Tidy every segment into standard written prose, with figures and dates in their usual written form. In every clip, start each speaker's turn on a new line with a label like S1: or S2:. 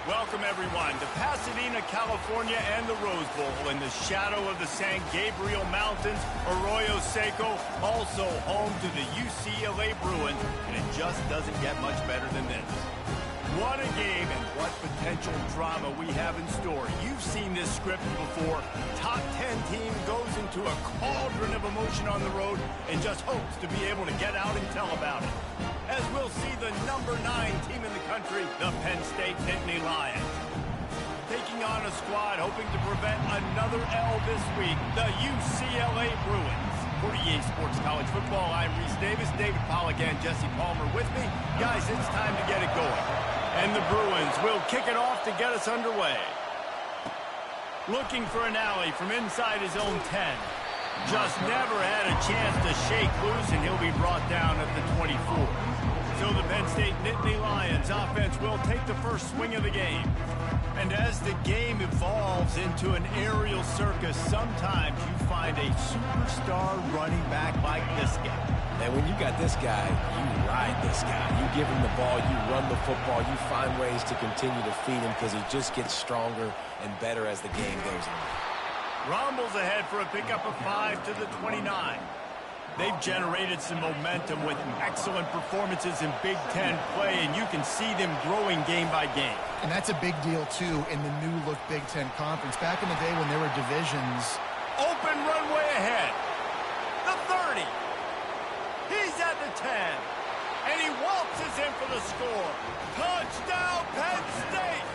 S1: Welcome, everyone, to Pasadena, California, and the Rose Bowl in the shadow of the San Gabriel Mountains, Arroyo Seco, also home to the UCLA Bruins, and it just doesn't get much better than this. What a game and what potential drama we have in store. You've seen this script before. Top 10 team goes into a cauldron of emotion on the road and just hopes to be able to get out and tell about it. As we'll see the number 9 team in the country, the Penn State Nittany Lions. Taking on a squad hoping to prevent another L this week, the UCLA Bruins. For EA Sports College Football, I'm Reese Davis, David Pollack, and Jesse Palmer with me. Guys, it's time to get it going. And the Bruins will kick it off to get us underway. Looking for an alley from inside his own 10. Just never had a chance to shake loose, and he'll be brought down at the 24. So the Penn State Nittany Lions offense will take the first swing of the game. And as the game evolves into an aerial circus, sometimes you find a superstar running back like this guy.
S2: And when you got this guy, you ride this guy. You give him the ball, you run the football, you find ways to continue to feed him because he just gets stronger and better as the game goes on.
S1: Rumbles ahead for a pickup of 5 to the 29. They've generated some momentum with excellent performances in Big Ten play, and you can see them growing game by game.
S3: And that's a big deal, too, in the new-look Big Ten Conference. Back in the day when there were divisions.
S1: Open runway ahead. The 30. He's at the 10. And he waltzes in for the score. Touchdown, Penn State!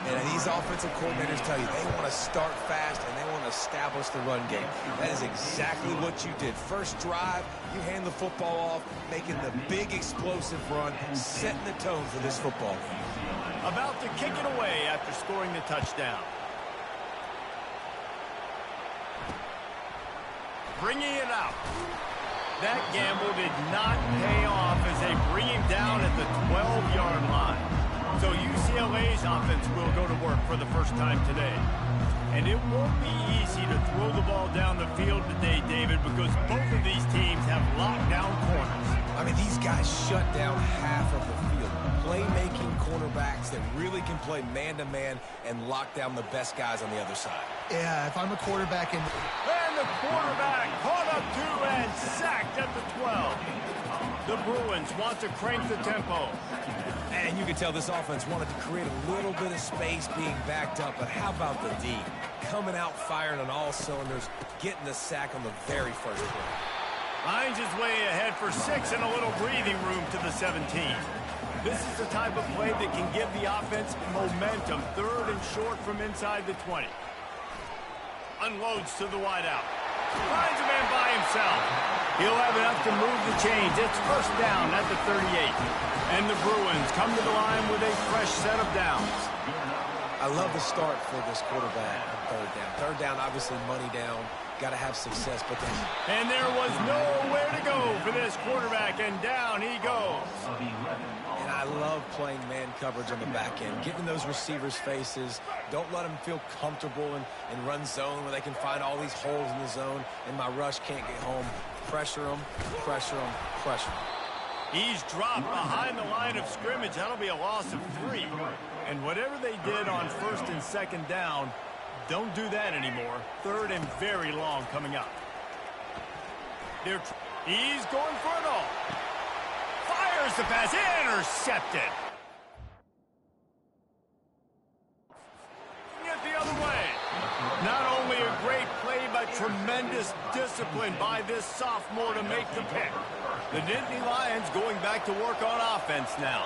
S2: And these offensive coordinators tell you they want to start fast and they want to establish the run game. That is exactly what you did. First drive, you hand the football off, making the big explosive run, setting the tone for this football game.
S1: About to kick it away after scoring the touchdown. Bringing it out. That gamble did not pay off as they bring him down at the 12-yard line. So UCLA's offense will go to work for the first time today. And it won't be easy to throw the ball down the field today, David, because both of these teams have lockdown corners.
S2: I mean, these guys shut down half of the field. Playmaking cornerbacks that really can play man-to-man and lock down the best guys on the other side.
S3: Yeah, if I'm a quarterback
S1: And the quarterback caught up to and sacked at the 12. The Bruins want to crank the tempo.
S2: And you can tell this offense wanted to create a little bit of space being backed up, but how about the D? Coming out firing on all cylinders, getting the sack on the very first play.
S1: Finds his way ahead for 6 and a little breathing room to the 17. This is the type of play that can give the offense momentum. 3rd and short from inside the 20. Unloads to the wideout. Finds a man by himself. He'll have enough to move the chains. It's first down at the 38. And the Bruins come to the line with a fresh set of downs.
S2: I love the start for this quarterback on 3rd down. 3rd down, obviously money down. Got to have success, but then...
S1: And there was nowhere to go for this quarterback, and down he goes.
S2: And I love playing man coverage on the back end, getting those receivers' faces. Don't let them feel comfortable in run zone where they can find all these holes in the zone, and my rush can't get home. Pressure them, pressure them, pressure them.
S1: He's dropped behind the line of scrimmage. That'll be a loss of 3. And whatever they did on 1st and 2nd down, don't do that anymore. 3rd and very long coming up. He's going for it all. Fires the pass. Intercepted. It the other way. Not only a great play, but tremendous discipline by this sophomore to make the pick. The Nittany Lions going back to work on offense now.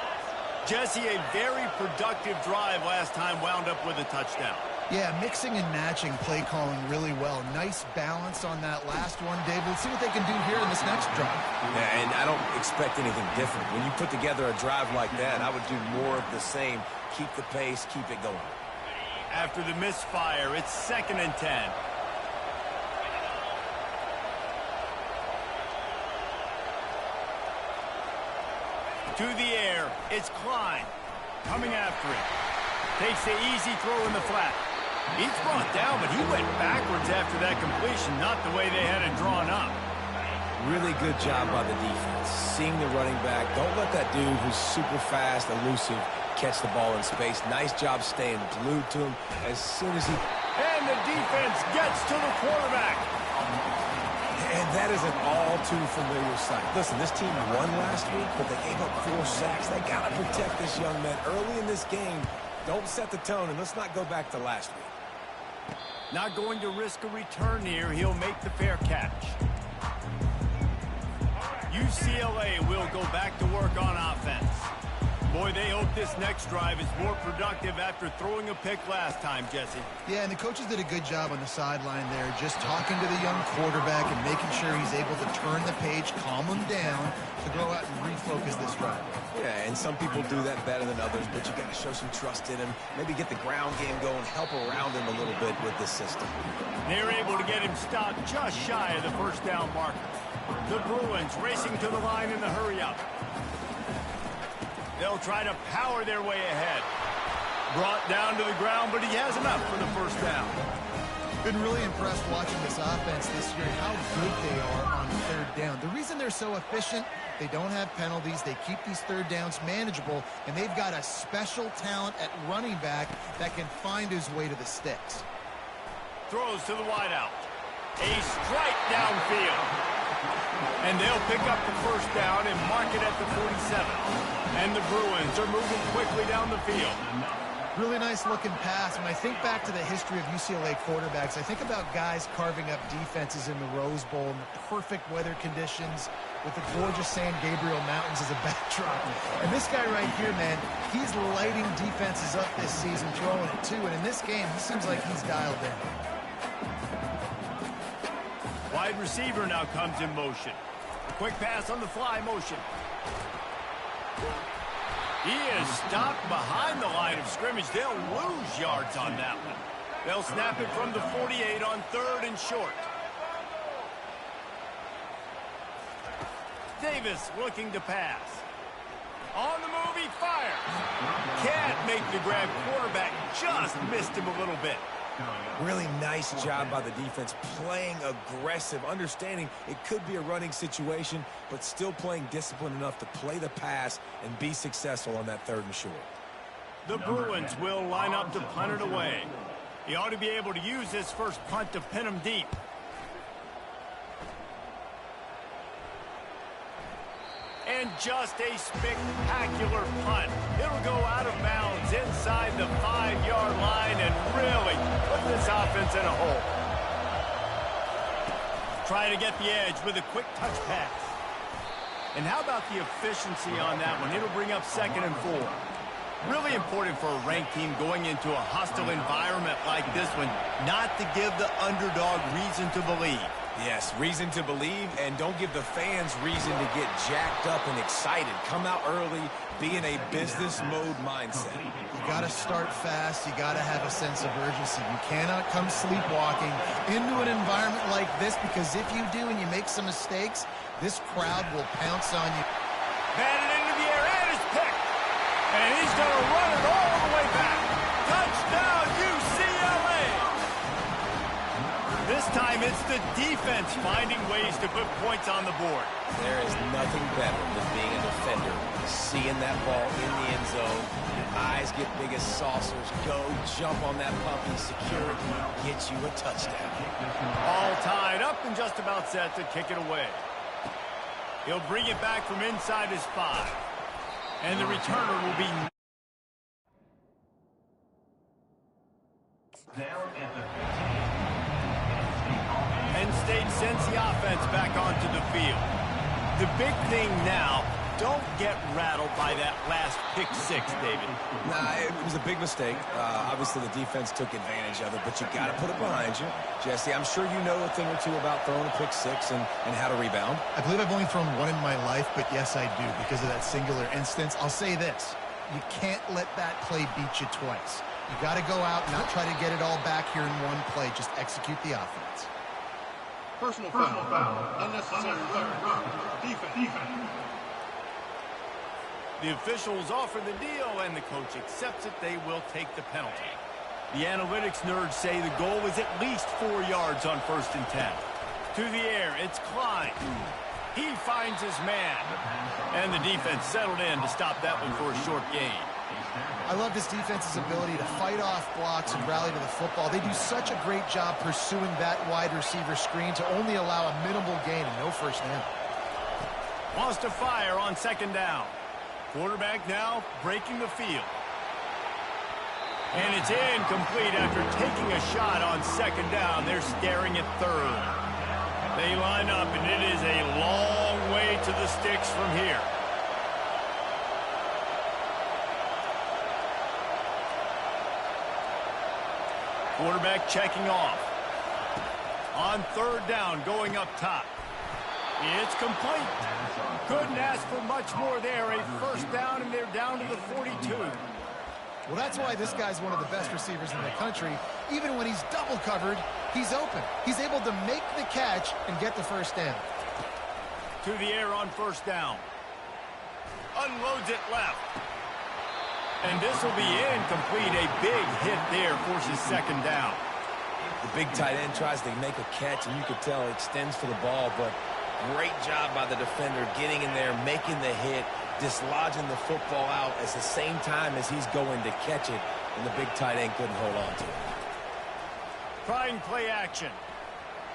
S1: Jesse, a very productive drive last time wound up with a touchdown.
S3: Yeah, mixing and matching play calling really well. Nice balance on that last one, Dave. Let's see what they can do here in this next drive.
S2: Yeah, and I don't expect anything different. When you put together a drive like that, I would do more of the same. Keep the pace, keep it going.
S1: After the misfire, it's 2nd and 10. To the air, it's Klein. Coming after him. Takes the easy throw in the flat. He's brought down, but he went backwards after that completion, not the way they had it drawn up.
S2: Really good job by the defense. Seeing the running back. Don't let that dude who's super fast, elusive, catch the ball in space. Nice job staying glued to him as soon as he...
S1: And the defense gets to the quarterback.
S2: And that is an all too familiar sight. Listen, this team won last week, but they gave up 4 sacks. They got to protect this young man early in this game. Don't set the tone, and let's not go back to last week.
S1: Not going to risk a return here. He'll make the fair catch. UCLA will go back to work on offense. Boy, they hope this next drive is more productive after throwing a pick last time, Jesse.
S3: Yeah, and the coaches did a good job on the sideline there, just talking to the young quarterback and making sure he's able to turn the page, calm him down, to go out and refocus this drive.
S2: Yeah, and some people do that better than others, but you got to show some trust in him, maybe get the ground game going, help around him a little bit with this system.
S1: They're able to get him stopped just shy of the first down marker. The Bruins racing to the line in the hurry-up. They'll try to power their way ahead. Brought down to the ground, but he has enough for the first down.
S3: Been really impressed watching this offense this year and how good they are on third down. The reason they're so efficient, they don't have penalties, they keep these third downs manageable, and they've got a special talent at running back that can find his way to the sticks.
S1: Throws to the wideout. A strike downfield. And they'll pick up the first down and mark it at the 47. And the Bruins are moving quickly down the field.
S3: Really nice looking pass. When I think back to the history of UCLA quarterbacks, I think about guys carving up defenses in the Rose Bowl in the perfect weather conditions with the gorgeous San Gabriel Mountains as a backdrop. And this guy right here, man, he's lighting defenses up this season, throwing it too. And in this game, he seems like he's dialed in.
S1: Wide receiver now comes in motion. A quick pass on the fly motion. He is stopped behind the line of scrimmage. They'll lose yards on that one. They'll snap it from the 48 on 3rd and short. Davis looking to pass. On the move, he fires. Can't make the grab. Quarterback just missed him a little bit.
S2: Really nice job by the defense, playing aggressive, understanding it could be a running situation, but still playing disciplined enough to play the pass and be successful on that 3rd and short.
S1: The Bruins will line up to punt it away. He ought to be able to use this first punt to pin him deep. And just a spectacular punt. It'll go out of bounds inside the 5-yard line and really put this offense in a hole. Trying to get the edge with a quick touch pass. And how about the efficiency on that one? It'll bring up 2nd and 4. Really important for a ranked team going into a hostile environment like this one, not to give the underdog reason to believe.
S2: Yes, reason to believe, and don't give the fans reason to get jacked up and excited. Come out early, be in a business mode mindset.
S3: You got to start fast. You got to have a sense of urgency. You cannot come sleepwalking into an environment like this, because if you do and you make some mistakes, this crowd will pounce on you.
S1: Batted into the air, and it's picked. And he's going to run it all the way back. Touchdown, UCLA! This time it's the defense finding ways to put points on the board.
S2: There is nothing better than being a defender, seeing that ball in the end zone, your eyes get big as saucers, go jump on that puppy, secure it, get you a touchdown.
S1: All tied up and just about set to kick it away. He'll bring it back from inside his 5. And the returner will be...
S4: Down at the 15.
S1: Penn State sends the offense back onto the field. The big thing now, don't get rattled by that last pick 6, David.
S2: Nah, it was a big mistake. Obviously, the defense took advantage of it, but you got to put it behind you. Jesse, I'm sure you know a thing or two about throwing a pick 6 and how to rebound.
S3: I believe I've only thrown one in my life, but yes, I do, because of that singular instance. I'll say this. You can't let that play beat you twice. You got to go out, not try to get it all back here in one play. Just execute the offense.
S4: Personal foul. Unnecessary run. Defense.
S1: The officials offer the deal, and the coach accepts it. They will take the penalty. The analytics nerds say the goal is at least 4 yards on 1st and 10. To the air, it's Klein. He finds his man. And the defense settled in to stop that one for a short gain.
S3: I love this defense's ability to fight off blocks and rally to the football. They do such a great job pursuing that wide receiver screen to only allow a minimal gain and no first down.
S1: Wants to fire on second down. Quarterback now breaking the field. And it's incomplete after taking a shot on second down. They're staring at third. They line up, and it is a long way to the sticks from here. Quarterback checking off. On third down, going up top. It's complete. Couldn't ask for much more there. A first down, and they're down to the 42.
S3: Well, that's why this guy's one of the best receivers in the country. Even when he's double covered, he's open. He's able to make the catch and get the first down.
S1: To the air on first down. Unloads it left. And this will be incomplete. A big hit there forces second down.
S2: The big tight end tries to make a catch, and you could tell it extends for the ball, but great job by the defender getting in there, making the hit, dislodging the football out at the same time as he's going to catch it, and the big tight end couldn't hold on to it.
S1: Trying play action.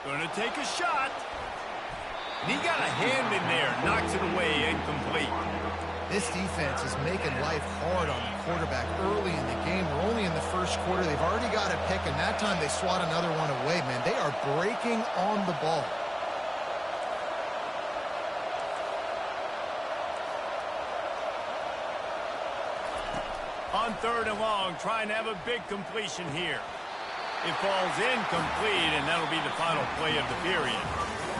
S1: Gonna take a shot. And he got a hand in there. Knocks it away. Incomplete.
S3: This defense is making life hard on the quarterback early in the game. We're only in the first quarter. They've already got a pick, and that time they swat another one away, man. They are breaking on the ball.
S1: On third and long, trying to have a big completion here. It falls incomplete, and that'll be the final play of the period.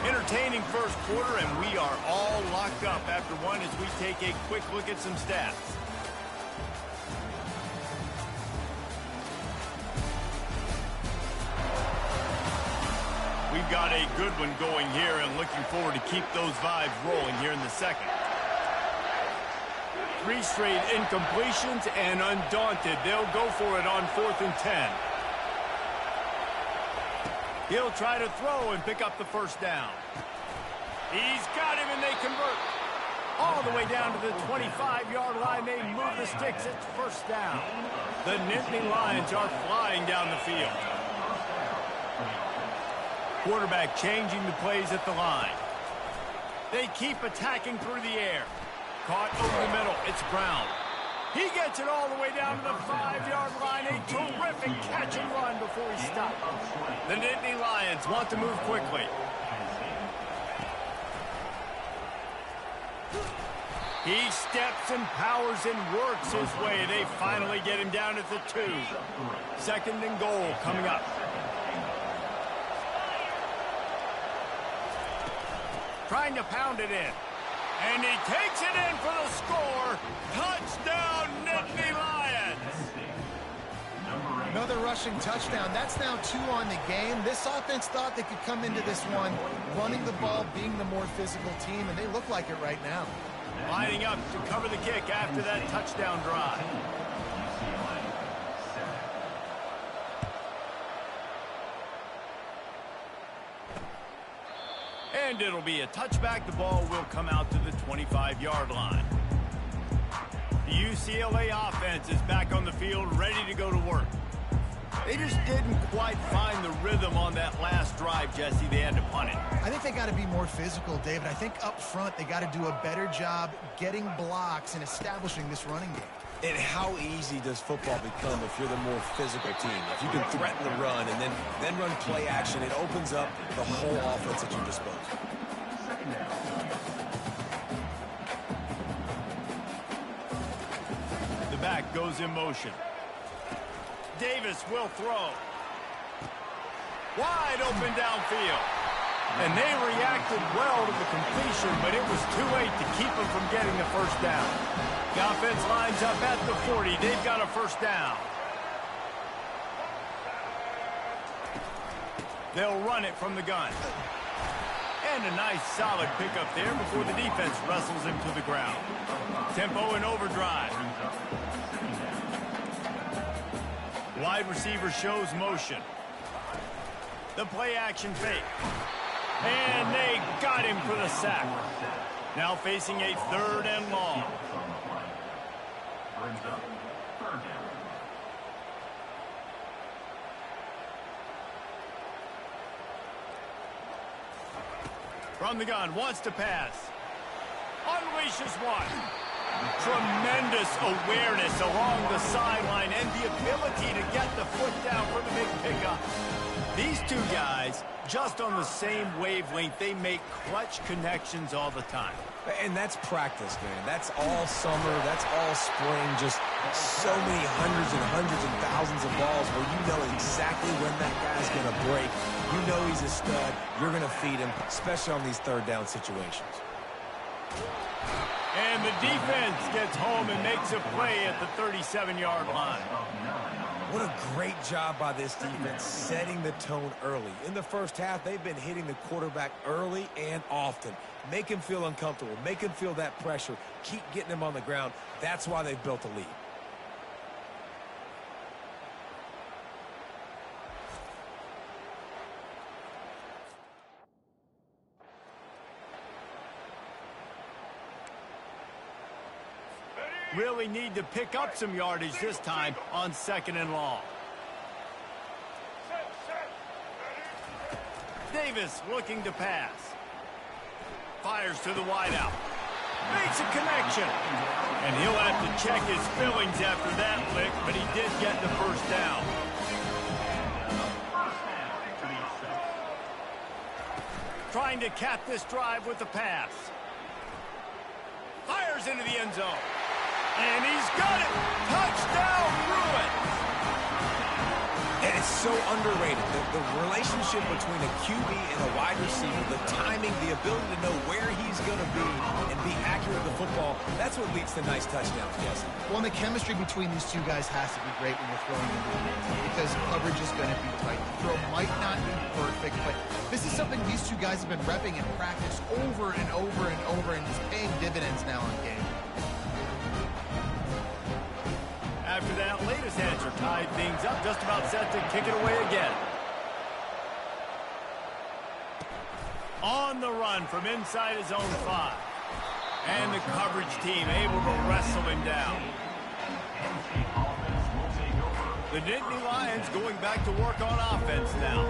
S1: Entertaining first quarter, and we are all locked up after one as we take a quick look at some stats. We've got a good one going here, and looking forward to keep those vibes rolling here in the second. 3 straight incompletions, and undaunted, they'll go for it on 4th and 10. He'll try to throw and pick up the first down. He's got him, and they convert. All the way down to the 25-yard line. They move the sticks. It's first down. The Nittany Lions are flying down the field. Quarterback changing the plays at the line. They keep attacking through the air. Caught over the middle. It's Brown. He gets it all the way down to the 5-yard line. A terrific catch and run before he stopped. The Nittany Lions want to move quickly. He steps and powers and works his way. They finally get him down at the 2. 2nd and goal coming up. Trying to pound it in. And he takes it in for the score. Touchdown, Nittany Lions.
S3: Another rushing touchdown. That's now 2 on the game. This offense thought they could come into this one running the ball, being the more physical team, and they look like it right now.
S1: Lining up to cover the kick after that touchdown drive. And it'll be a touchback. The ball will come out to the 25-yard line. The UCLA offense is back on the field, ready to go to work. They just didn't quite find the rhythm on that last drive, Jesse. They had to punt it.
S3: I think they got to be more physical, David. I think up front they got to do a better job getting blocks and establishing this running game.
S2: And how easy does football become if you're the more physical team? If you can threaten the run and then run play action, it opens up the whole offense at your disposal.
S1: The back goes in motion. Davis will throw. Wide open downfield. And they reacted well to the completion, but it was too late to keep them from getting the first down. The offense lines up at the 40. They've got a first down. They'll run it from the gun. And a nice solid pickup there before the defense wrestles him to the ground. Tempo and overdrive. Wide receiver shows motion. The play action fake. And they got him for the sack. Now facing a 3rd and long.
S4: brings up third down.
S1: From the gun, wants to pass. Unleashes one. Tremendous awareness along the sideline and the ability to get the foot down for the big pickup. These two guys, just on the same wavelength, they make clutch connections all the time.
S2: And that's practice, man. That's all summer. That's all spring. Just so many hundreds and thousands of balls where you know exactly when that guy's going to break. You know he's a stud. You're going to feed him, especially on these third down situations.
S1: And the defense gets home and makes a play at the 37-yard line.
S2: What a great job by this defense setting the tone early. In the first half, they've been hitting the quarterback early and often. Make him feel uncomfortable. Make him feel that pressure. Keep getting him on the ground. That's why they've built a lead.
S1: Really need to pick up some yardage this time on 2nd and long. Davis looking to pass. Fires to the wideout. Makes a connection. And he'll have to check his fillings after that lick, but he did get the first down. Trying to cap this drive with the pass. Fires into the end zone. And he's got it. Touchdown, Bruins.
S2: And it's so underrated. The relationship between a QB and a wide receiver, the timing, the ability to know where he's going to be and be accurate with the football, that's what leads to nice touchdowns, Jesse.
S3: Well, and the chemistry between these two guys has to be great when you're throwing into the game because coverage is going to be tight. The throw might not be perfect, but this is something these two guys have been repping in practice over and over and over, and it's paying dividends now in game.
S1: After that latest answer tied things up, just about set to kick it away again. On the run from inside his own 5. And the coverage team able to wrestle him down. The Nittany Lions going back to work on offense now.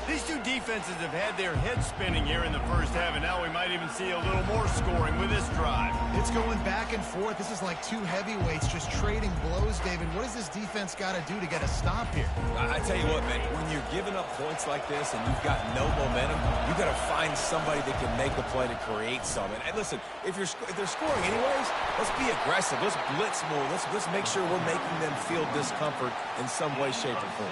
S1: These two defenses have had their heads spinning here in the first half, and now we might even see a little more scoring with this drive.
S3: It's going back and forth. This is like two heavyweights just trading blows, David. What does this defense got to do to get a stop here?
S2: I tell you what, man, when you're giving up points like this and you've got no momentum, you got to find somebody that can make the play to create some. And listen, if they're scoring anyways, let's be aggressive. Let's blitz more. Let's make sure we're making them feel discomfort in some way, shape, or form.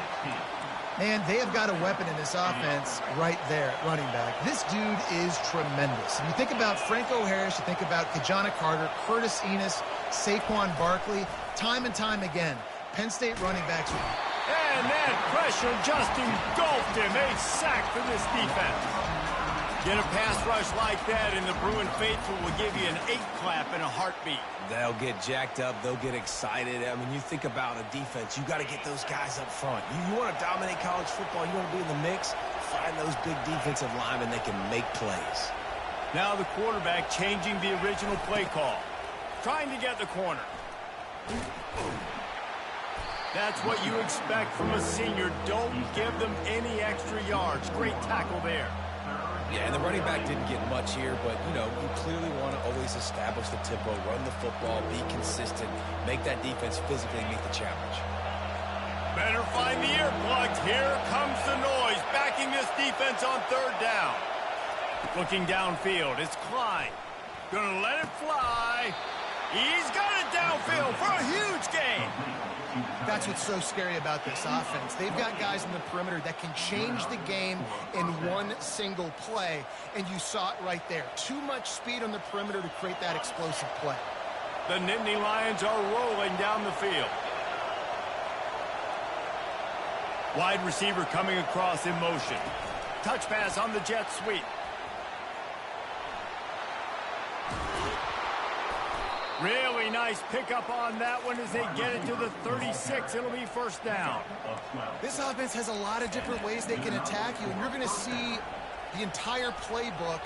S3: Man, they have got a weapon in this offense right there at running back. This dude is tremendous. And you think about Franco Harris, you think about Kajana Carter, Curtis Enos, Saquon Barkley, time and time again, Penn State running backs.
S1: And that pressure just engulfed him. A sack for this defense. Get a pass rush like that, and the Bruin faithful will give you an 8-clap in a heartbeat.
S2: They'll get jacked up. They'll get excited. I mean, you think about a defense. You got to get those guys up front. You want to dominate college football. You want to be in the mix. Find those big defensive linemen that can make plays.
S1: Now the quarterback changing the original play call. Trying to get the corner. That's what you expect from a senior. Don't give them any extra yards. Great tackle there.
S2: Yeah, and the running back didn't get much here, but, you know, you clearly want to always establish the tempo, run the football, be consistent, make that defense physically meet the challenge.
S1: Better find the earplugs. Here comes the noise, backing this defense on 3rd down. Looking downfield, it's Klein. Gonna let it fly. He's got it downfield for a huge gain.
S3: That's what's so scary about this offense. They've got guys in the perimeter that can change the game in one single play, and you saw it right there. Too much speed on the perimeter to create that explosive play.
S1: The Nittany Lions are rolling down the field. Wide receiver coming across in motion. Touch pass on the jet sweep. Really nice pickup on that one as they get it to the 36. It'll be 1st down.
S3: This offense has a lot of different ways they can attack you, and you're going to see the entire playbook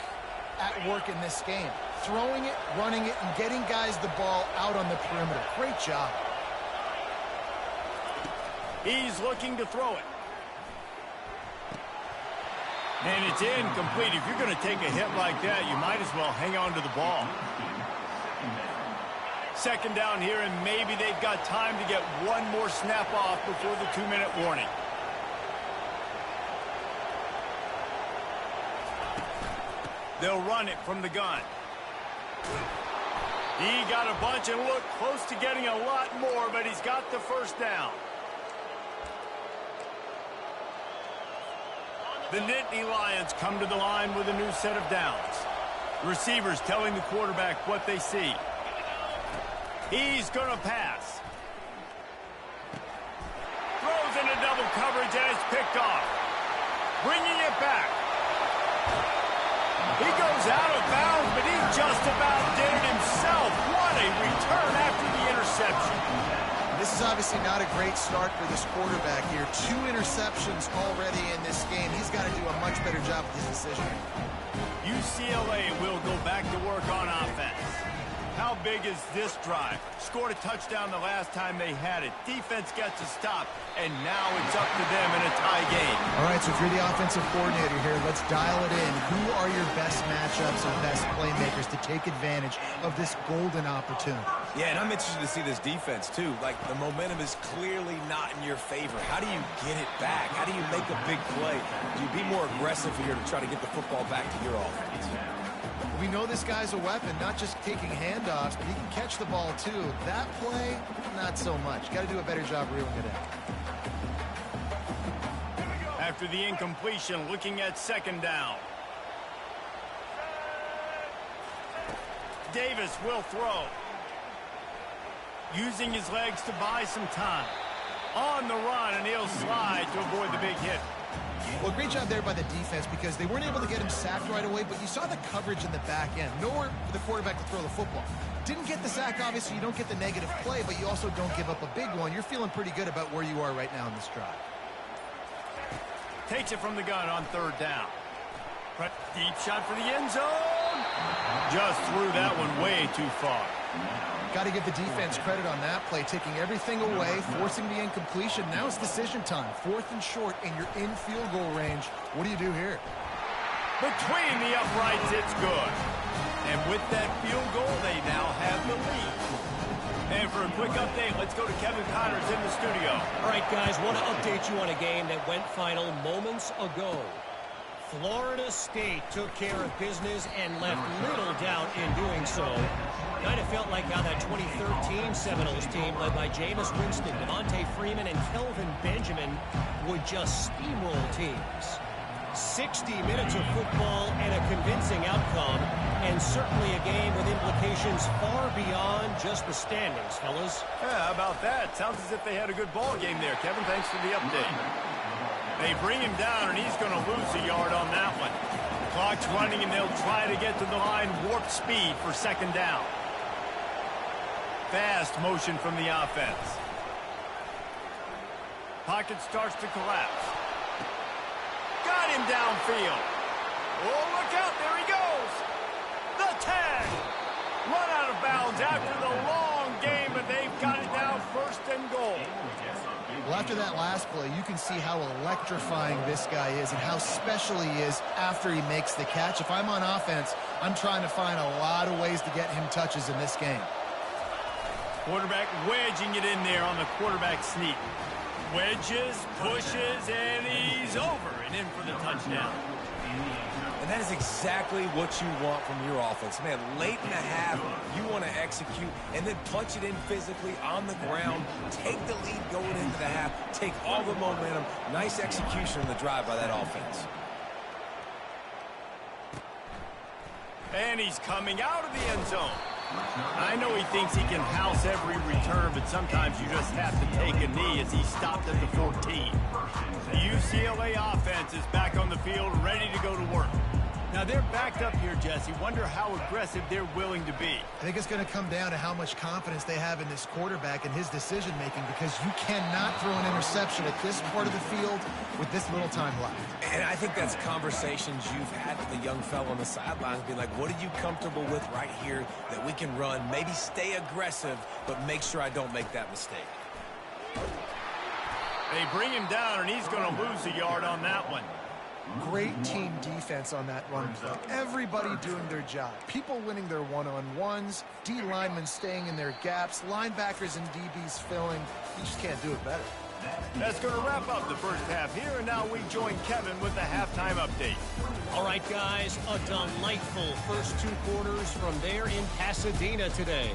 S3: at work in this game. throwing it, running it, and getting guys the ball out on the perimeter. Great job.
S1: He's looking to throw it. And it's incomplete. If you're going to take a hit like that, you might as well hang on to the ball. Second down here, and maybe they've got time to get one more snap off before the 2-minute warning. They'll run it from the gun. He got a bunch and looked close to getting a lot more, but he's got the first down. The Nittany Lions come to the line with a new set of downs. Receivers telling the quarterback what they see. He's going to pass. Throws into double coverage and it's picked off. Bringing it back. He goes out of bounds, but he just about did it himself. What a return after the interception.
S3: This is obviously not a great start for this quarterback here. 2 interceptions already in this game. He's got to do a much better job with his decision.
S1: UCLA will go back to work on offense. How big is this drive? Scored a touchdown the last time they had it. Defense gets a stop, and now it's up to them in a tie game.
S3: All right, so if you're the offensive coordinator here, let's dial it in. Who are your best matchups and best playmakers to take advantage of this golden opportunity?
S2: Yeah, and I'm interested to see this defense, too. Like, the momentum is clearly not in your favor. How do you get it back? How do you make a big play? Do you be more aggressive here to try to get the football back to your offense?
S3: We know this guy's a weapon, not just taking handoffs, but he can catch the ball, too. That play, not so much. Got to do a better job reeling it in.
S1: After the incompletion, looking at second down. Davis will throw. Using his legs to buy some time. On the run, and he'll slide to avoid the big hit.
S3: Well, great job there by the defense because they weren't able to get him sacked right away, but you saw the coverage in the back end. Nowhere for the quarterback to throw the football. Didn't get the sack, obviously. You don't get the negative play, but you also don't give up a big one. You're feeling pretty good about where you are right now in this drive.
S1: Takes it from the gun on third down. Deep shot for the end zone. Just threw that one way too far.
S3: Got to give the defense credit on that play, taking everything away, forcing the incompletion. Now it's decision time. 4th and short, and you're in field goal range. What do you do here?
S1: Between the uprights, it's good. And with that field goal, they now have the lead. And for a quick update, let's go to Kevin Connors in the studio.
S5: All right, guys, want to update you on a game that went final moments ago. Florida State took care of business and left little doubt in doing so. Kind of felt like how that 2013 Seminoles team led by Jameis Winston, Devontae Freeman, and Kelvin Benjamin would just steamroll teams. 60 minutes of football and a convincing outcome, and certainly a game with implications far beyond just the standings, fellas.
S1: Yeah, how about that? Sounds as if they had a good ball game there, Kevin. Thanks for the update. They bring him down, and he's going to lose a yard on that one. Clock's running, and they'll try to get to the line warp speed for second down. Fast motion from the offense. Pocket starts to collapse. Got him downfield. Oh, look out. There he goes. The tag. Run out of bounds after the long game, but they've got it now 1st and goal.
S3: Well, after that last play, you can see how electrifying this guy is and how special he is after he makes the catch. If I'm on offense, I'm trying to find a lot of ways to get him touches in this game.
S1: Quarterback wedging it in there on the quarterback sneak. Wedges, pushes, and he's over and in for the touchdown.
S2: And that is exactly what you want from your offense. Man, late in the half, you want to execute and then punch it in physically on the ground, take the lead going into the half, take all the momentum. Nice execution on the drive by that offense.
S1: And he's coming out of the end zone. I know he thinks he can house every return, but sometimes you just have to take a knee as he stopped at the 14. The UCLA offense is back on the field, ready to go to work. Now they're backed up here, Jesse. Wonder how aggressive they're willing to be.
S3: I think it's going to come down to how much confidence they have in this quarterback and his decision-making, because you cannot throw an interception at this part of the field with this little time left.
S2: And I think that's conversations you've had with a young fellow on the sidelines, being like, what are you comfortable with right here that we can run? Maybe stay aggressive, but make sure I don't make that mistake.
S1: They bring him down, and he's going to lose a yard on that one.
S3: Great team defense on that run play. Everybody doing their job. People winning their one-on-ones, D linemen staying in their gaps, linebackers and DBs filling. You just can't do it better.
S1: That's going to wrap up the first half here, and now we join Kevin with the halftime update.
S5: All right, guys, a delightful first 2 quarters from there in Pasadena today.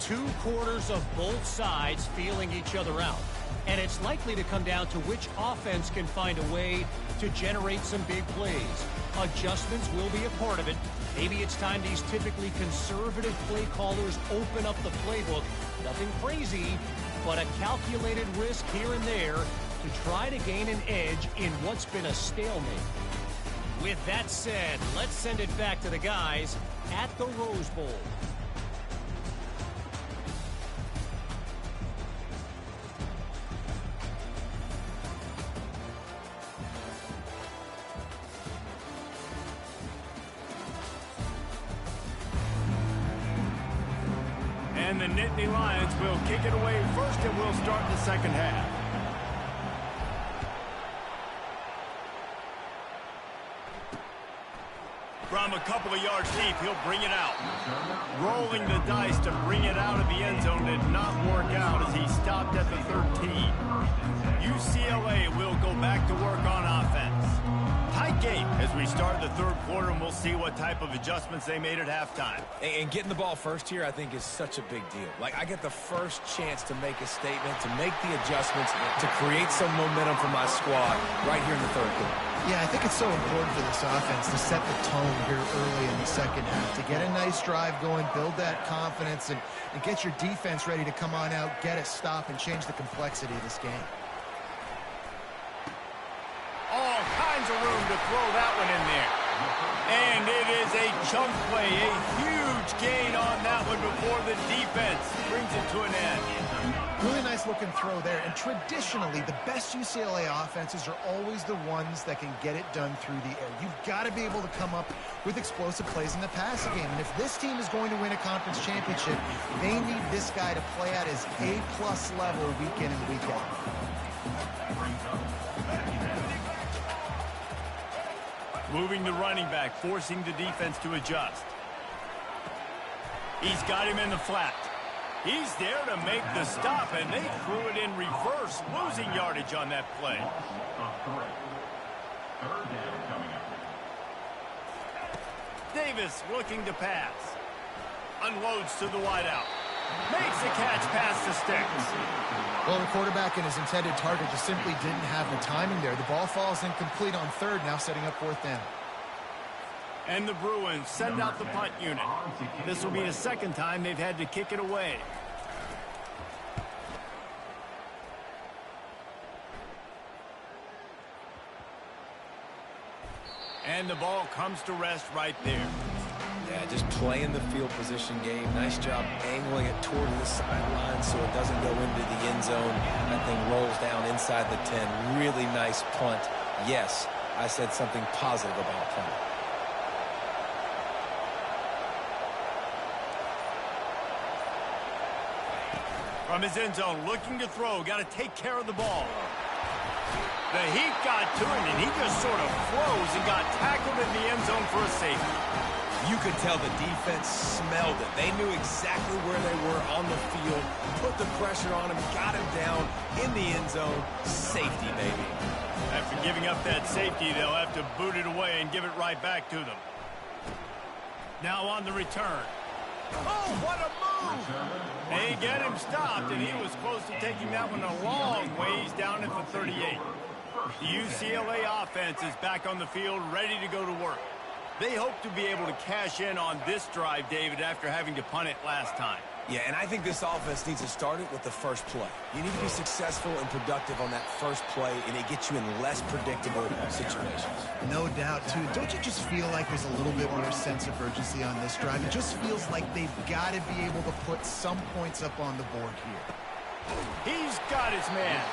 S5: 2 quarters of both sides feeling each other out. And it's likely to come down to which offense can find a way to generate some big plays. Adjustments will be a part of it. Maybe it's time these typically conservative play callers open up the playbook. Nothing crazy, but a calculated risk here and there to try to gain an edge in what's been a stalemate. With that said, let's send it back to the guys at the Rose Bowl.
S1: And the Nittany Lions will kick it away first, and we'll start the second half. From a couple of yards deep, he'll bring it out. Rolling the dice to bring it out of the end zone did not work out as he stopped at the 13. UCLA will go back to work on offense. Tight game as we start the third quarter, and we'll see what type of adjustments they made at halftime.
S2: And getting the ball first here, I think, is such a big deal. Like, I get the first chance to make a statement, to make the adjustments, to create some momentum for my squad right here in the third quarter.
S3: Yeah, I think it's so important for this offense to set the tone here early in the second half, to get a nice drive going, build that confidence, and get your defense ready to come on out, get a stop, and change the complexity of this game.
S1: All kinds of room to throw that one in there. And it is a chunk play, a huge gain on that one before the defense brings it to an end.
S3: Really nice looking throw there. And traditionally, the best UCLA offenses are always the ones that can get it done through the air. You've got to be able to come up with explosive plays in the passing game. And if this team is going to win a conference championship, they need this guy to play at his A-plus level week in and week out.
S1: Moving the running back, forcing the defense to adjust. He's got him in the flat. He's there to make the stop, and they threw it in reverse, losing yardage on that play. Davis looking to pass. Unloads to the wideout. Makes the catch past the sticks.
S3: Well, the quarterback and his intended target just simply didn't have the timing there. The ball falls incomplete on third, now setting up fourth down.
S1: And the Bruins send out the punt unit. This will be the second time they've had to kick it away. And the ball comes to rest right there.
S2: Yeah, just playing the field position game. Nice job angling it toward the sideline so it doesn't go into the end zone. That thing rolls down inside the 10. Really nice punt. Yes, I said something positive about punt.
S1: From his end zone, looking to throw. Got to take care of the ball. The heat got to him, and he just sort of froze and got tackled in the end zone for a safety.
S2: You could tell the defense smelled it. They knew exactly where they were on the field, put the pressure on him, got him down in the end zone. Safety, baby.
S1: After giving up that safety, they'll have to boot it away and give it right back to them. Now on the return. Oh, what a move! They get him stopped, and he was close to taking that one a long ways down at the 38. The UCLA offense is back on the field, ready to go to work. They hope to be able to cash in on this drive, David, after having to punt it last time.
S2: Yeah, and I think this offense needs to start it with the first play. You need to be successful and productive on that first play, and it gets you in less predictable situations.
S3: No doubt, too. Don't you just feel like there's a little bit more sense of urgency on this drive? It just feels like they've got to be able to put some points up on the board here.
S1: He's got his man.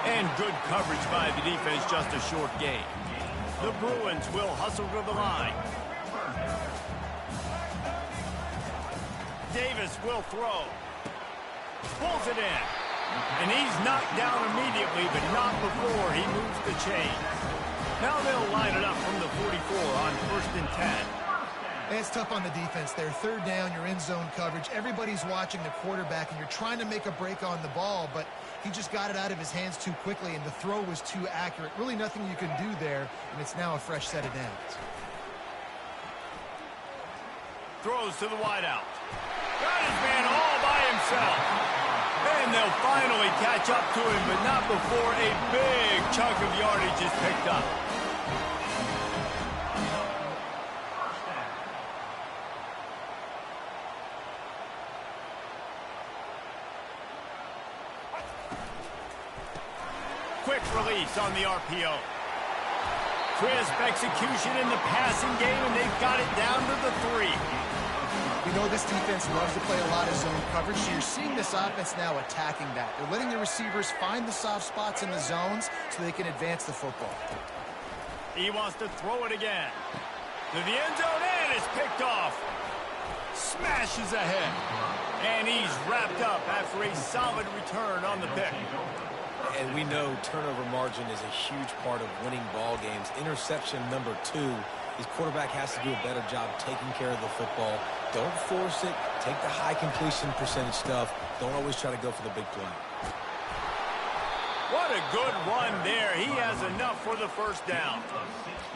S1: And good coverage by the defense, just a short gain. The Bruins will hustle to the line. Davis will throw. Pulls it in. And he's knocked down immediately, but not before he moves the chain. Now they'll line it up from the 44 on 1st and 10.
S3: And it's tough on the defense there. 3rd down, you're in zone coverage. Everybody's watching the quarterback, and you're trying to make a break on the ball, but he just got it out of his hands too quickly, and the throw was too accurate. Really nothing you can do there, and it's now a fresh set of downs.
S1: Throws to the wideout. Got his man all by himself. And they'll finally catch up to him, but not before a big chunk of yardage is picked up. Quick release on the RPO. Crisp execution in the passing game, and they've got it down to the 3.
S3: You know this defense loves to play a lot of zone coverage, so you're seeing this offense now attacking that. They're letting the receivers find the soft spots in the zones so they can advance the football.
S1: He wants to throw it again. To the end zone, and it's picked off. Smashes ahead. And he's wrapped up after a solid return on the pick.
S2: And we know turnover margin is a huge part of winning ball games. Interception number 2. His quarterback has to do a better job taking care of the football. Don't force it. Take the high completion percentage stuff. Don't always try to go for the big play.
S1: What a good run there. He has enough for the 1st down.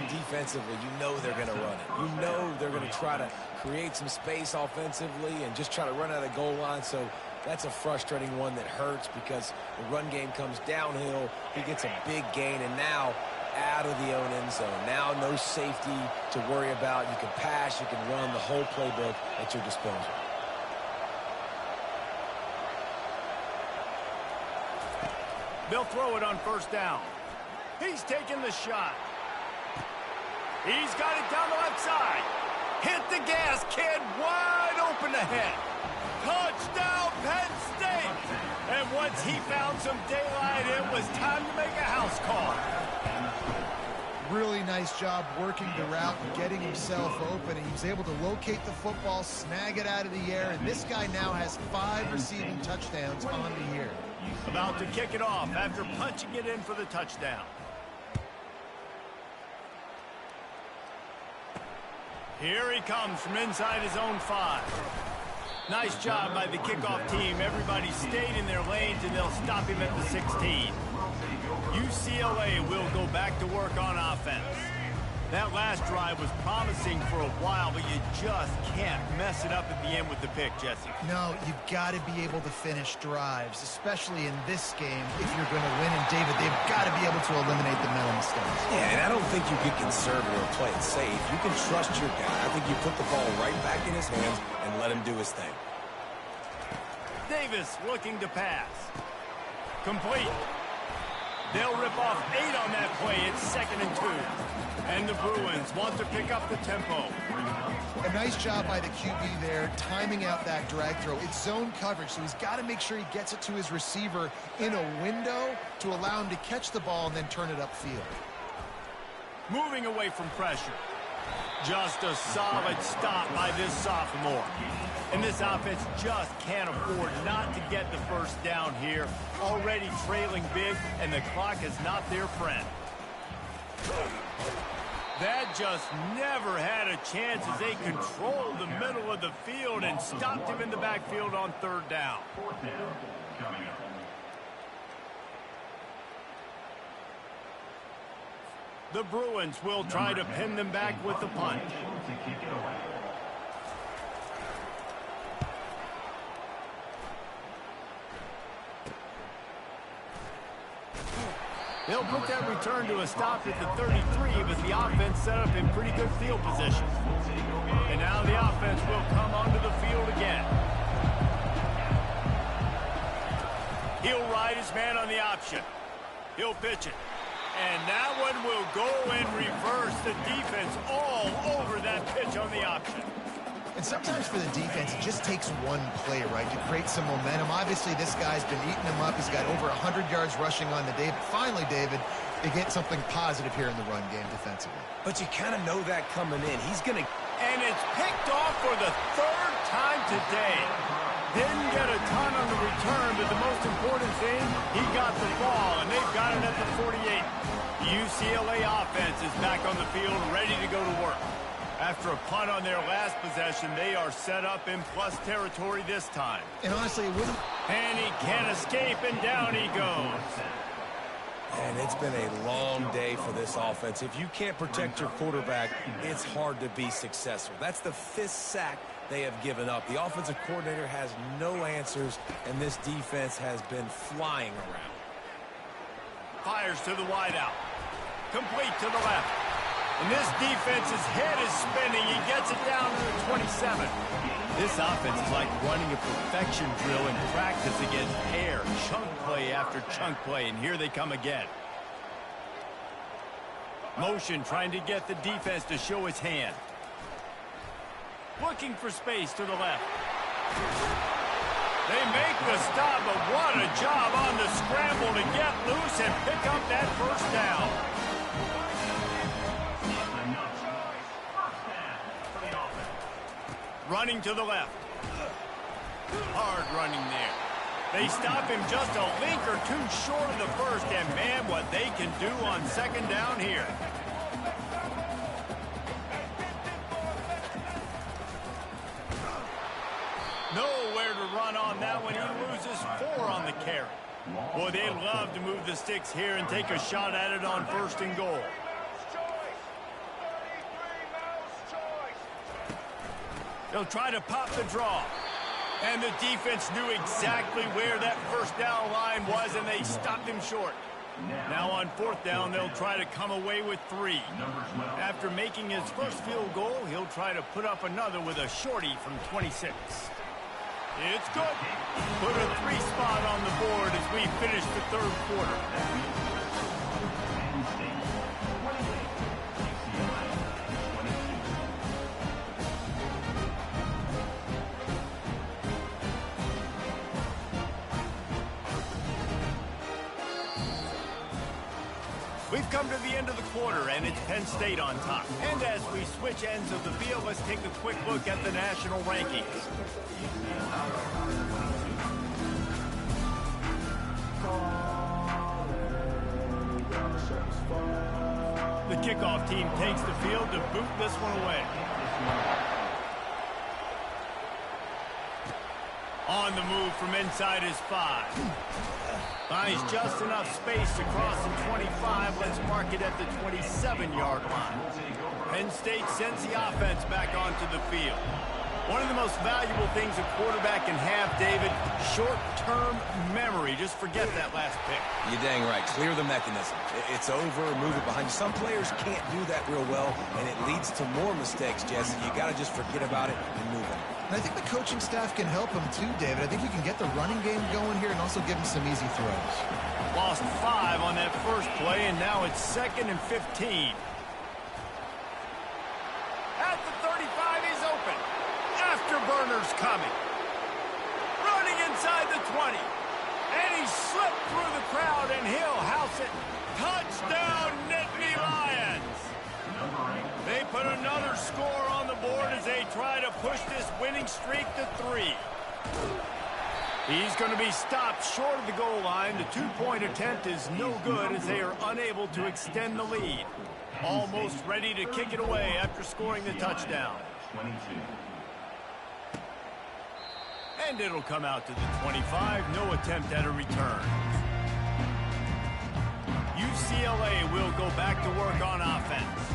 S2: Defensively, you know they're going to run it. You know they're going to try to create some space offensively and just try to run out of the goal line. So that's a frustrating one that hurts because the run game comes downhill. He gets a big gain, and now out of the own end zone. Now no safety to worry about. You can pass, you can run, the whole playbook at your disposal.
S1: They'll throw it on 1st down. He's taking the shot. He's got it down the left side. Hit the gas, kid. Wide open ahead. Touchdown, Penn State. And once he found some daylight, it was time to make a house call.
S3: Really nice job working the route and getting himself open. And he was able to locate the football, snag it out of the air, and this guy now has 5 receiving touchdowns on the year.
S1: About to kick it off after punching it in for the touchdown. Here he comes from inside his own 5. Nice job by the kickoff team. Everybody stayed in their lanes, and they'll stop him at the 16. UCLA will go back to work on offense. That last drive was promising for a while, but you just can't mess it up at the end with the pick, Jesse.
S3: No, you've got to be able to finish drives, especially in this game if you're going to win. And, David, they've got to be able to eliminate the mental mistakes.
S2: Yeah, and I don't think you get conservative or play it safe. You can trust your guy. I think you put the ball right back in his hands and let him do his thing.
S1: Davis looking to pass. Complete. They'll rip off 8 on that play. It's 2nd and 2. And the Bruins want to pick up the tempo.
S3: A nice job by the QB there, timing out that drag throw. It's zone coverage, so he's got to make sure he gets it to his receiver in a window to allow him to catch the ball and then turn it upfield.
S1: Moving away from pressure. Just a solid stop by this sophomore. And this offense just can't afford not to get the 1st down here. Already trailing big, and the clock is not their friend. That just never had a chance as they controlled the middle of the field and stopped him in the backfield on 3rd down.
S4: 4th down coming up.
S1: The Bruins will try to pin them back with the punt.
S4: To kick it away.
S1: They'll put that return to a stop at the 33, but the offense set up in pretty good field position. And now the offense will come onto the field again. He'll ride his man on the option. He'll pitch it. And that one will go in reverse. The defense all over that pitch on the option.
S3: And sometimes for the defense, it just takes one play, right, to create some momentum. Obviously, this guy's been eating them up. He's got over 100 yards rushing on the day. But finally, David, they get something positive here in the run game defensively.
S2: But you kind of know that coming in. He's going to...
S1: And it's picked off for the third time today. Didn't get a ton on the return, but the most important thing, he got the ball, and they've got it at the 48. The UCLA offense is back on the field, ready to go to work. After a punt on their last possession, they are set up in plus territory this time.
S3: And honestly, it wouldn't...
S1: And he can't escape, and down he goes.
S2: And it's been a long day for this offense. If you can't protect your quarterback, it's hard to be successful. That's the 5th sack they have given up. The offensive coordinator has no answers, and this defense has been flying around.
S1: Fires to the wideout. Complete to the left. And this defense's head is spinning. He gets it down to the 27. This offense is like running a perfection drill in practice against air. Chunk play after chunk play, and here they come again. Motion trying to get the defense to show his hand. Looking for space to the left. They make the stop, but what a job on the scramble to get loose and pick up that first down. Running to the left. Hard running there. They stop him just a link or two short of the first, and man, what they can do on second down here. Nowhere to run on that one. He loses 4 on the carry. Boy, they love to move the sticks here and take a shot at it on 1st and goal. They'll try to pop the draw. And the defense knew exactly where that first down line was, and they stopped him short. Now on 4th down, they'll try to come away with 3. After making his first field goal, he'll try to put up another with a shorty from 26. It's good. Put a 3 spot on the board as we finish the 3rd quarter. We've come to the end of the quarter, and it's Penn State on top. And as we switch ends of the field, let's take a quick look at the national rankings. The kickoff team takes the field to boot this one away. On the move from inside his 5. Finds just enough space to cross the 25. Let's mark it at the 27-yard line. Penn State sends the offense back onto the field. One of the most valuable things a quarterback can have, David, short-term memory. Just forget that last pick.
S2: You're dang right. Clear the mechanism. It's over. Move it behind you. Some players can't do that real well, and it leads to more mistakes, Jesse. You got to just forget about it and move on.
S3: And I think the coaching staff can help him too, David. I think you can get the running game going here and also give him some easy throws.
S1: Lost 5 on that first play, and now it's 2nd and 15. At the 35, he's open. Afterburner's coming. Running inside the 20. And he slipped through the crowd, and he'll house it. Touchdown, Nittany Lions! They put another score on the board as they try to push this winning streak to 3. He's going to be stopped short of the goal line. The 2-point attempt is no good as they are unable to extend the lead. Almost ready to kick it away after scoring the touchdown. And it'll come out to the 25. No attempt at a return. UCLA will go back to work on offense.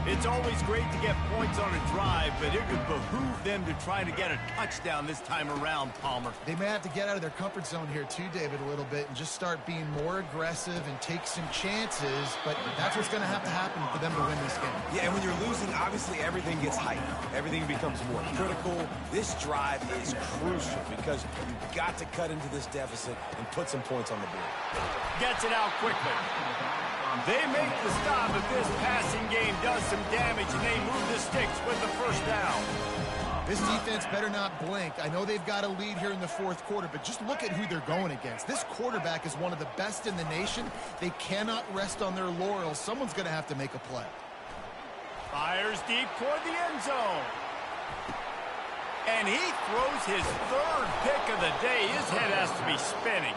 S1: It's always great to get points on a drive, but it would behoove them to try to get a touchdown this time around, Palmer.
S3: They may have to get out of their comfort zone here too, David, a little bit and just start being more aggressive and take some chances, but that's what's going to happen for them to win this game.
S2: Yeah, and when you're losing, obviously everything gets heightened. Everything becomes more critical. This drive is crucial because you've got to cut into this deficit and put some points on the board.
S1: Gets it out quickly. They make the stop if this passing game does some damage, and they move the sticks with the first down.
S3: This defense better not blink. I know they've got a lead here in the fourth quarter, but just look at who they're going against. This quarterback is one of the best in the nation. They cannot rest on their laurels. Someone's going to have to make a play.
S1: Fires deep toward the end zone. And he throws his third pick of the day. His head has to be spinning.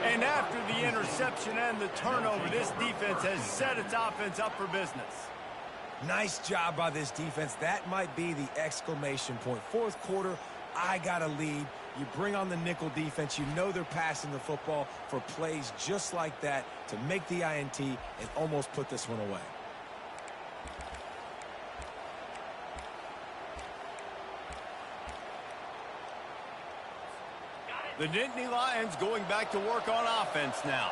S1: And after the interception and the turnover, this defense has set its offense up for business.
S2: Nice job by this defense. That might be the exclamation point. Fourth quarter, I got a lead. You bring on the nickel defense. You know they're passing the football for plays just like that to make the INT and almost put this one away.
S1: The Nittany Lions going back to work on offense now.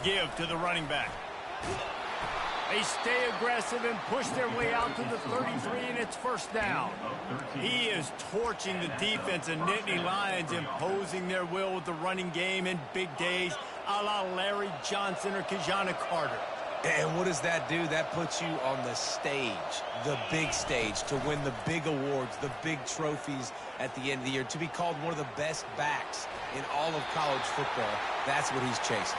S1: Give to the running back. They stay aggressive and push their way out to the 33, and it's first down. He is torching the defense of Nittany Lions, imposing their will with the running game in big days, a la Larry Johnson or Kijana Carter.
S2: And what does that do? That puts you on the stage, the big stage, to win the big awards, the big trophies at the end of the year, to be called one of the best backs in all of college football. That's what he's chasing.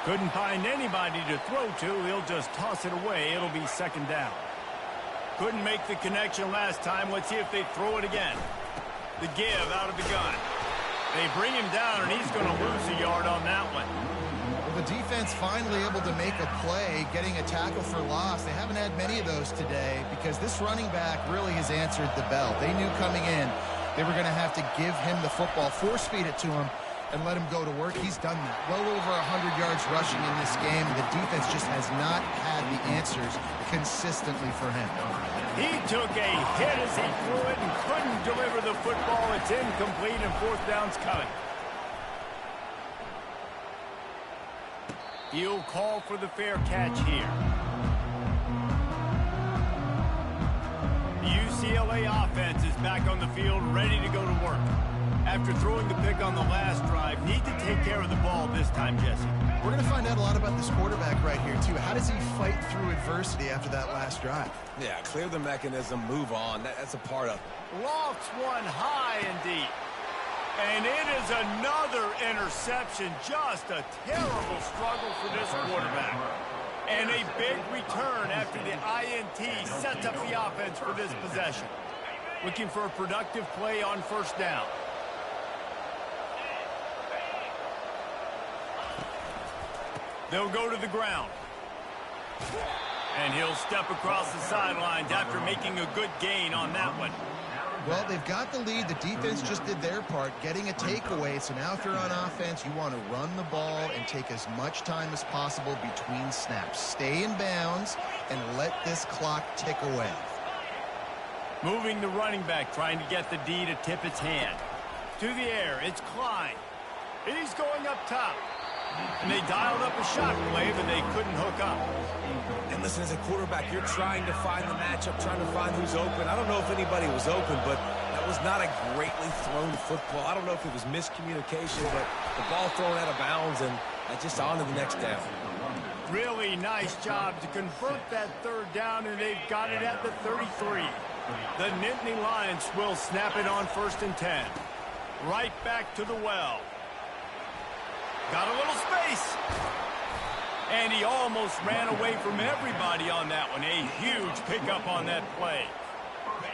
S1: Couldn't find anybody to throw to. He'll just toss it away. It'll be second down. Couldn't make the connection last time. Let's see if they throw it again. The give out of the gun. They bring him down, and he's going to lose a yard on that one.
S3: Well, the defense finally able to make a play, getting a tackle for loss. They haven't had many of those today because this running back really has answered the bell. They knew coming in they were going to have to give him the football, force feed it to him, and let him go to work. He's done that. Well over 100 yards rushing in this game. The defense just has not had the answers consistently for him.
S1: He took a hit as he threw it and couldn't deliver the football. It's incomplete, and fourth down's coming. He'll call for the fair catch here. The UCLA offense is back on the field, ready to go to work. After throwing the pick on the last drive, need to take care of the ball this time, Jesse.
S3: We're going to find out a lot about this quarterback right here, too. How does he fight through adversity after that last drive?
S2: Yeah, clear the mechanism, move on. That's a part of it.
S1: Lofts one high and deep. And it is another interception. Just a terrible struggle for this quarterback. And a big return after the INT sets up the offense for this possession. Looking for a productive play on first down. They'll go to the ground. And he'll step across the sidelines after making a good gain on that one.
S3: Well, they've got the lead. The defense just did their part, getting a takeaway. So now if you're on offense, you want to run the ball and take as much time as possible between snaps. Stay in bounds and let this clock tick away.
S1: Moving the running back, trying to get the D to tip its hand. To the air, it's Klein. He's going up top. And they dialed up a shot play, but they couldn't hook up.
S2: And listen, as a quarterback, you're trying to find the matchup, trying to find who's open. I don't know if anybody was open, but that was not a greatly thrown football. I don't know if it was miscommunication, but the ball thrown out of bounds and just on to the next down.
S1: Really nice job to convert that third down, and they've got it at the 33. The Nittany Lions will snap it on 1st and 10. Right back to the well. Got a little space. And he almost ran away from everybody on that one. A huge pickup on that play.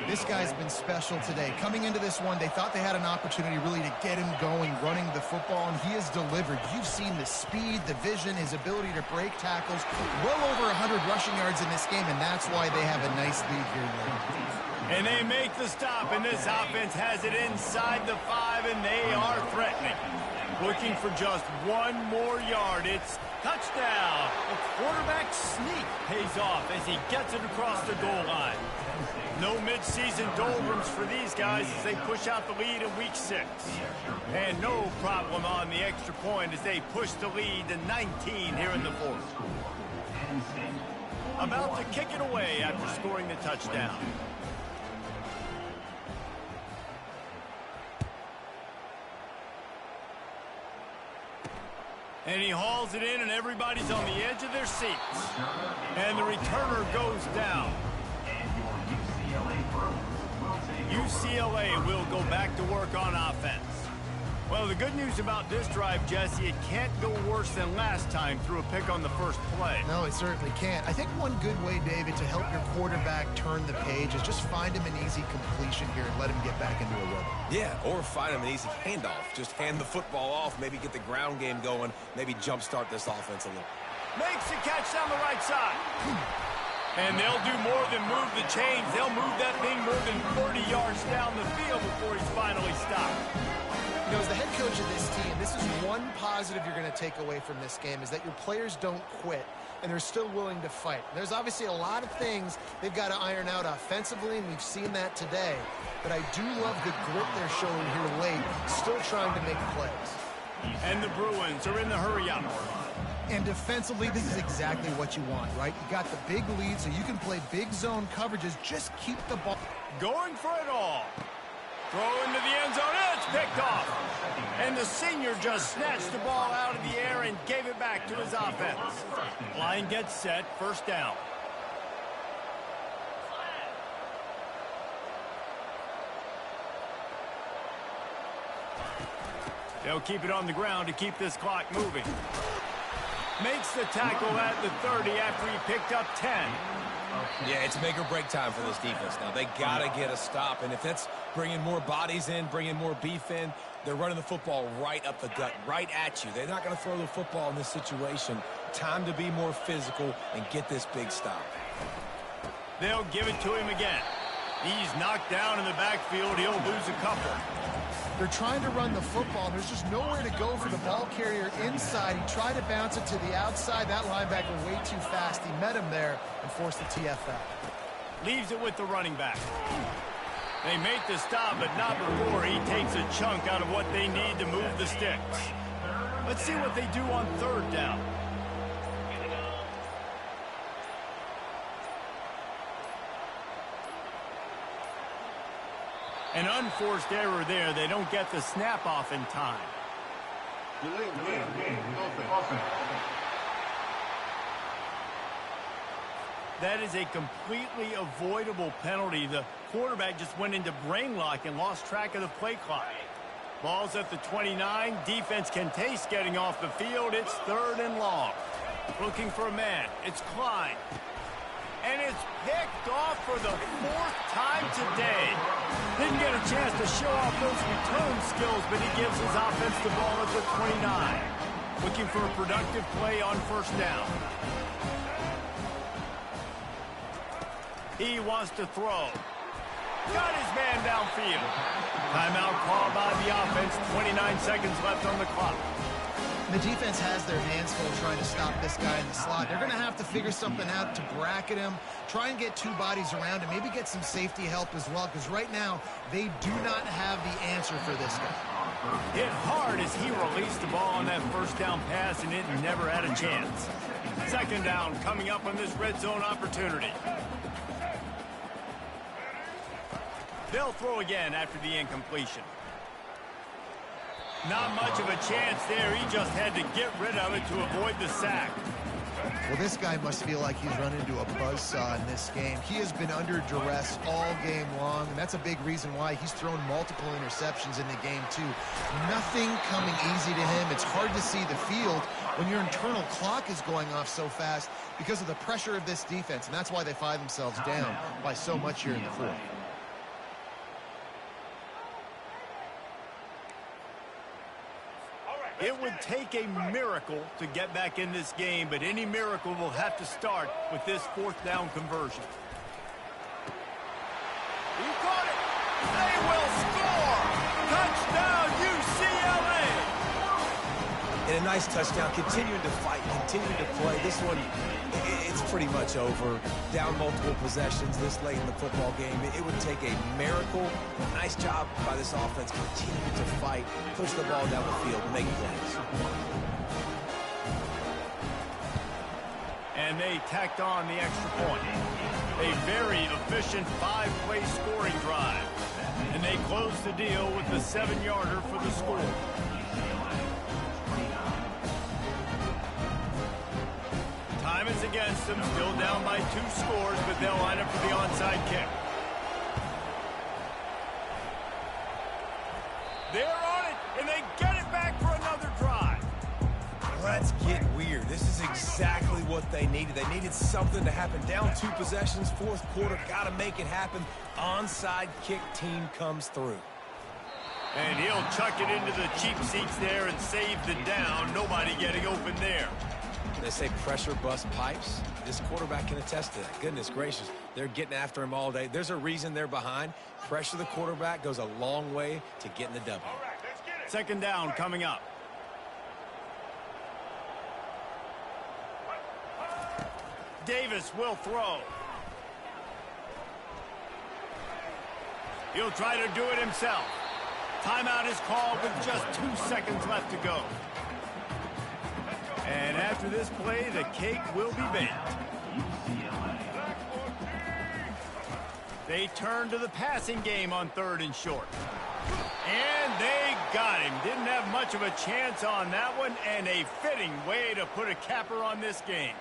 S3: This guy's been special today. Coming into this one, they thought they had an opportunity really to get him going, running the football, and he has delivered. You've seen the speed, the vision, his ability to break tackles. Well over 100 rushing yards in this game, and that's why they have a nice lead here.
S1: And they make the stop, and this offense has it inside the 5, and they are threatening. Looking for just one more yard. It's Touchdown! The quarterback sneak pays off as he gets it across the goal line. No mid-season doldrums for these guys as they push out the lead in Week 6. And no problem on the extra point as they push the lead to 19 here in the fourth. About to kick it away after scoring the touchdown. And he hauls it in, and everybody's on the edge of their seats. And the returner goes down. UCLA will go back to work on offense. Well, the good news about this drive, Jesse, it can't go worse than last time through a pick on the first play.
S3: No, it certainly can't. I think one good way, David, to help your quarterback turn the page is just find him an easy completion here and let him get back into a rhythm.
S2: Yeah, or find him an easy handoff. Just hand the football off, maybe get the ground game going, maybe jumpstart this offense a little.
S1: Makes the catch down the right side. And they'll do more than move the chains. They'll move that thing more than 30 yards down the field before he's finally stopped.
S3: You know, as the head coach of this team, this is one positive you're going to take away from this game, is that your players don't quit, and they're still willing to fight. There's obviously a lot of things they've got to iron out offensively, and we've seen that today. But I do love the grit they're showing here late, still trying to make plays.
S1: And the Bruins are in the hurry-up.
S3: And defensively, this is exactly what you want, right? You got the big lead, so you can play big zone coverages. Just keep the ball.
S1: Going for it all. Throw into the end zone. It's picked off. And the senior just snatched the ball out of the air and gave it back to his offense. Line gets set. First down. They'll keep it on the ground to keep this clock moving. Makes the tackle at the 30 after he picked up 10.
S2: Yeah, it's make or break time for this defense now. They got to get a stop, and if that's bringing more bodies in, bringing more beef in, they're running the football right up the gut, right at you. They're not going to throw the football in this situation. Time to be more physical and get this big stop.
S1: They'll give it to him again. He's knocked down in the backfield. He'll lose a couple.
S3: They're trying to run the football. There's just nowhere to go for the ball carrier inside. He tried to bounce it to the outside. That linebacker way too fast. He met him there and forced the TFL.
S1: Leaves it with the running back. They make the stop, but not before he takes a chunk out of what they need to move the sticks. Let's see what they do on third down. An unforced error there. They don't get the snap off in time. That is a completely avoidable penalty. The quarterback just went into brain lock and lost track of the play clock. Ball's at the 29. Defense can taste getting off the field. It's third and long. Looking for a man. It's Klein. And it's picked off for the fourth time today. Didn't get a chance to show off those return skills, but he gives his offense the ball at the 29. Looking for a productive play on first down. He wants to throw. Got his man downfield. Timeout called by the offense. 29 seconds left on the clock.
S3: The defense has their hands full trying to stop this guy in the slot. They're going to have to figure something out to bracket him, try and get two bodies around him, maybe get some safety help as well, because right now they do not have the answer for this guy.
S1: Hit hard as he released the ball on that first down pass, and it never had a chance. Second down coming up on this red zone opportunity. They'll throw again after the incompletion. Not much of a chance there. He just had to get rid of it to avoid the sack.
S3: Well, this guy must feel like he's run into a buzzsaw in this game. He has been under duress all game long, and that's a big reason why he's thrown multiple interceptions in the game, too. Nothing coming easy to him. It's hard to see the field when your internal clock is going off so fast because of the pressure of this defense, and that's why they find themselves down by so much here in the fourth.
S1: It would take a miracle to get back in this game, but any miracle will have to start with this fourth down conversion. He caught it. They will score. Touchdown, UCLA.
S2: And a Nice touchdown, continuing to fight, continuing to play. This one, it's pretty much over. Down multiple possessions this late in the football game. It would take a miracle. Nice job by this offense, continuing to fight, push the ball down the field, make plays.
S1: And they tacked on the extra point. A very efficient 5-play scoring drive. And they close the deal with the 7-yarder for the score. Time is against them, still down by 2 scores, but they'll line up for the onside kick. They're on it, and they get it back for another drive.
S2: Let's get weird. This is exactly what they needed. They needed something to happen. Down 2 possessions, 4th quarter, got to make it happen. Onside kick team comes through.
S1: And he'll chuck it into the cheap seats there and save the down. Nobody getting open there.
S2: They say pressure bust pipes. This quarterback can attest to that. Goodness gracious. They're getting after him all day. There's a reason they're behind. Pressure the quarterback goes a long way to getting the W.
S1: 2nd down coming up. Davis will throw. He'll try to do it himself. Timeout is called with just 2 seconds left to go. And after this play, the cake will be baked. They turn to the passing game on 3rd and short. And they got him. Didn't have much of a chance on that one, and a fitting way to put a capper on this game.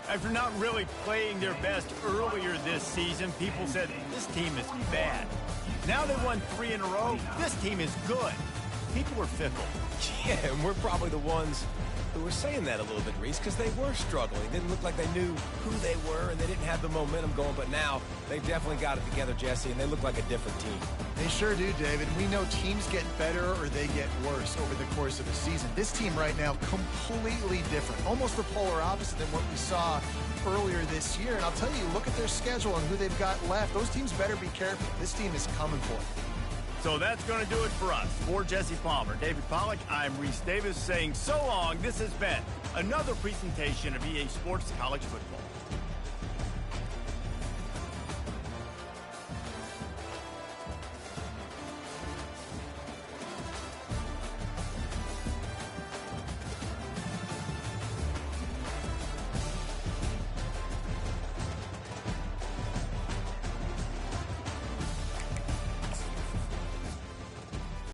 S1: After not really playing their best earlier this season, people said, this team is bad. Now they won 3 in a row. This team is good. People are fickle.
S2: Yeah, and we're probably the ones who were saying that a little bit, Reese, because they were struggling. It didn't look like they knew who they were, and they didn't have the momentum going. But now they've definitely got it together, Jesse, and they look like a different team.
S3: They sure do, David. We know teams get better or they get worse over the course of a season. This team right now, completely different. Almost the polar opposite than what we saw earlier this year. And I'll tell you, look at their schedule and who they've got left. Those teams better be careful. This team is coming for it.
S1: So that's going to do it for us. For Jesse Palmer, David Pollack, I'm Reese Davis saying so long. This has been another presentation of EA Sports College Football.